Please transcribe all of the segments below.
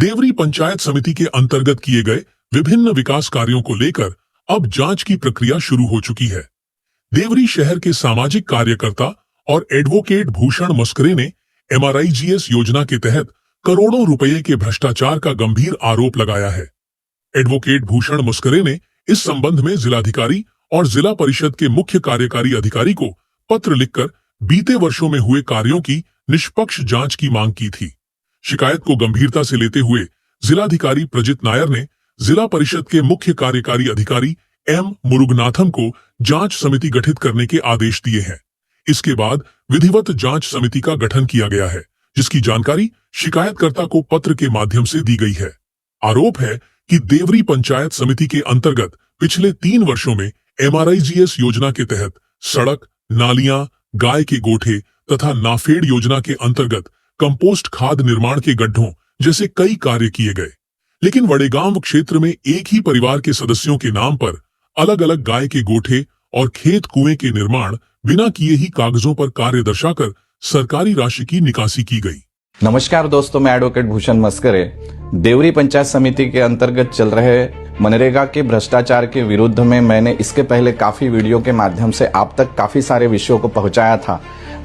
देवरी पंचायत समिति के अंतर्गत किए गए विभिन्न विकास कार्यों को लेकर अब जांच की प्रक्रिया शुरू हो चुकी है। देवरी शहर के सामाजिक कार्यकर्ता और एडवोकेट भूषण मस्करे ने MRIGS योजना के तहत करोड़ों रुपए के भ्रष्टाचार का गंभीर आरोप लगाया है। एडवोकेट भूषण मस्करे ने इस संबंध में जिलाधिकारी और जिला परिषद के मुख्य कार्यकारी अधिकारी को पत्र लिखकर बीते वर्षों में हुए कार्यों की निष्पक्ष जांच की मांग की थी। शिकायत को गंभीरता से लेते हुए जिलाधिकारी प्रजित नायर ने जिला परिषद के मुख्य कार्यकारी अधिकारी M मुरुगनाथम को जांच समिति गठित करने के आदेश दिए हैं। इसके बाद विधिवत जांच समिति का गठन किया गया है, जिसकी जानकारी शिकायतकर्ता को पत्र के माध्यम से दी गई है। आरोप है कि देवरी पंचायत समिति के अंतर्गत पिछले 3 वर्षों में MRIGS योजना के तहत सड़क, नालियां, गाय के गोठे तथा नाफेड योजना के अंतर्गत कंपोस्ट खाद निर्माण के गड्ढों जैसे कई कार्य किए गए, लेकिन वड़ेगांव क्षेत्र में एक ही परिवार के सदस्यों के नाम पर अलग अलग गाय के गोठे और खेत कुएं के निर्माण बिना किए ही कागजों पर कार्य दर्शाकर सरकारी राशि की निकासी की गई। नमस्कार दोस्तों, मैं एडवोकेट भूषण मस्करे देवरी पंचायत समिति के अंतर्गत चल रहे मनरेगा के भ्रष्टाचार के विरुद्ध में मैंने इसके पहले काफी वीडियो के माध्यम से आप तक काफी सारे विषयों को पहुंचाया था।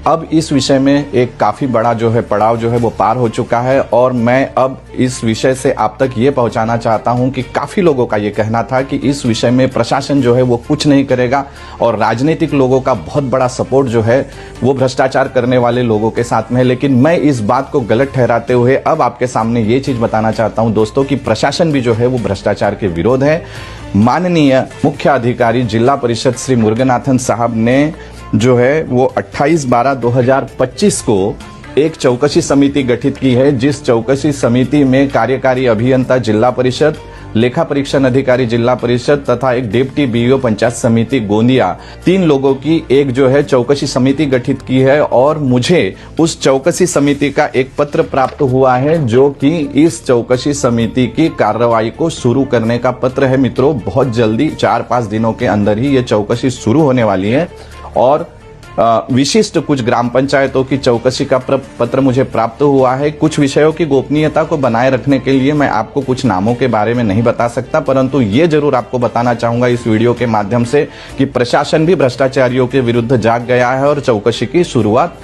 अब इस विषय में एक काफी बड़ा पड़ाव वो पार हो चुका है और मैं अब इस विषय से आप तक ये पहुंचाना चाहता हूं कि काफी लोगों का ये कहना था कि इस विषय में प्रशासन वो कुछ नहीं करेगा और राजनीतिक लोगों का बहुत बड़ा सपोर्ट वो भ्रष्टाचार करने वाले लोगों के साथ में है। लेकिन मैं इस बात को गलत ठहराते हुए अब आपके सामने ये चीज बताना चाहता हूं दोस्तों कि प्रशासन भी वो भ्रष्टाचार के विरोध है। माननीय मुख्य अधिकारी जिला परिषद श्री मुरुगनाथन साहब ने वो 28/12/2025 को एक चौकसी समिति गठित की है, जिस चौकसी समिति में कार्यकारी अभियंता जिला परिषद, लेखा परीक्षण अधिकारी जिला परिषद तथा एक डिप्टी BO पंचायत समिति गोंदिया 3 लोगों की एक चौकसी समिति गठित की है। और मुझे उस चौकसी समिति का एक पत्र प्राप्त हुआ है जो कि इस चौकसी समिति की कार्रवाई को शुरू करने का पत्र है। मित्रों, बहुत जल्दी 4-5 दिनों के अंदर ही ये चौकसी शुरू होने वाली है और विशिष्ट कुछ ग्राम पंचायतों की चौकसी का पत्र मुझे प्राप्त हुआ है। कुछ विषयों की गोपनीयता को बनाए रखने के लिए मैं आपको कुछ नामों के बारे में नहीं बता सकता, परंतु ये जरूर आपको बताना चाहूंगा इस वीडियो के माध्यम से कि प्रशासन भी भ्रष्टाचारियों के विरुद्ध जाग गया है और चौकसी की शुरुआत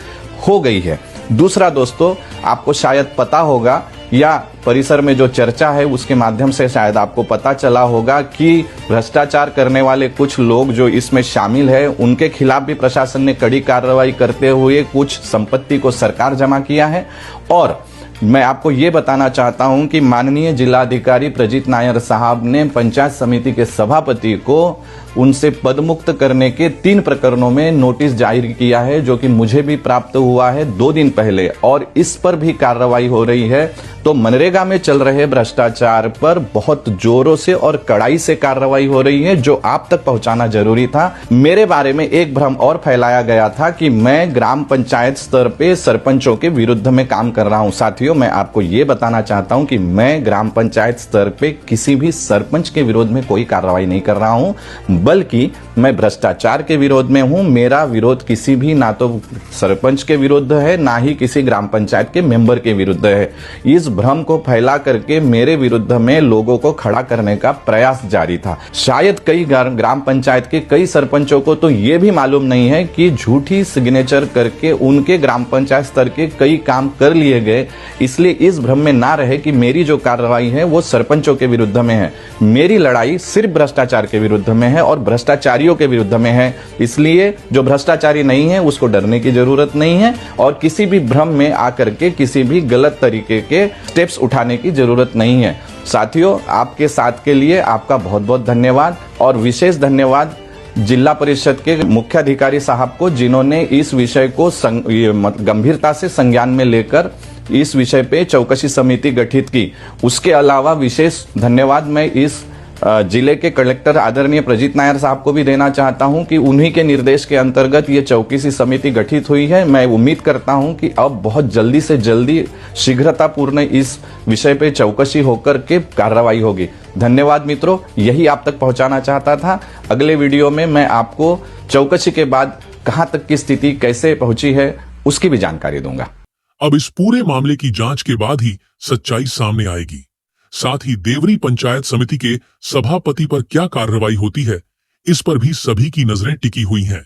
हो गई है। दूसरा दोस्तों, आपको शायद पता होगा या परिसर में जो चर्चा है उसके माध्यम से शायद आपको पता चला होगा कि भ्रष्टाचार करने वाले कुछ लोग जो इसमें शामिल है उनके खिलाफ भी प्रशासन ने कड़ी कार्रवाई करते हुए कुछ संपत्ति को सरकार जमा किया है। और मैं आपको ये बताना चाहता हूं कि माननीय जिलाधिकारी प्रजित नायर साहब ने पंचायत समिति के सभापति को उनसे पदमुक्त करने के 3 प्रकरणों में नोटिस जारी किया है, जो कि मुझे भी प्राप्त हुआ है 2 दिन पहले और इस पर भी कार्रवाई हो रही है। तो मनरेगा में चल रहे भ्रष्टाचार पर बहुत जोरों से और कड़ाई से कार्रवाई हो रही है, जो आप तक पहुंचाना जरूरी था। मेरे बारे में एक भ्रम और फैलाया गया था कि मैं ग्राम पंचायत स्तर पे सरपंचों के विरुद्ध में काम कर रहा हूं। साथियों, मैं आपको ये बताना चाहता हूं कि मैं ग्राम पंचायत स्तर पे किसी भी सरपंच के विरोध में कोई कार्रवाई नहीं कर रहा हूं, बल्कि मैं भ्रष्टाचार के विरोध में हूं। मेरा विरोध किसी भी ना तो सरपंच के विरुद्ध है, ना ही किसी ग्राम पंचायत के मेंबर के विरुद्ध है। इस भ्रम को फैला करके मेरे विरुद्ध में लोगों को खड़ा करने का प्रयास जारी था। शायद कई ग्राम पंचायत के कई सरपंचों को तो यह भी मालूम नहीं है कि झूठी सिग्नेचर करके उनके ग्राम पंचायत स्तर के कई काम कर लिए गए। इसलिए इस भ्रम में ना रहे कि मेरी जो कार्रवाई है वो सरपंचों के विरुद्ध में है। मेरी लड़ाई सिर्फ भ्रष्टाचार के विरुद्ध में है और भ्रष्टाचारियों के विरुद्ध में है। इसलिए जो भ्रष्टाचारी नहीं है उसको डरने की जरूरत नहीं है और किसी भी भ्रम में आकर के किसी भी गलत तरीके के स्टेप्स उठाने की जरूरत नहीं है। साथियों, आपके साथ के लिए आपका बहुत बहुत धन्यवाद और विशेष धन्यवाद जिला परिषद के मुख्य अधिकारी साहब को, जिन्होंने इस विषय को गंभीरता से संज्ञान में लेकर इस विषय पे चौकसी समिति गठित की। उसके अलावा विशेष धन्यवाद मैं इस जिले के कलेक्टर आदरणीय प्रजित नायर साहब को भी देना चाहता हूं कि उन्हीं के निर्देश के अंतर्गत ये चौकसी समिति गठित हुई है। मैं उम्मीद करता हूं कि अब बहुत जल्दी से जल्दी शीघ्रतापूर्ण इस विषय पे चौकसी होकर के कार्रवाई होगी। धन्यवाद मित्रों, यही आप तक पहुंचाना चाहता था। अगले वीडियो में मैं आपको चौकसी के बाद कहां तक की स्थिति कैसे पहुंची है उसकी भी जानकारी दूंगा। अब इस पूरे मामले की जांच के बाद ही सच्चाई सामने आएगी। साथ ही देवरी पंचायत समिति के सभापति पर क्या कार्रवाई होती है, इस पर भी सभी की नजरें टिकी हुई हैं।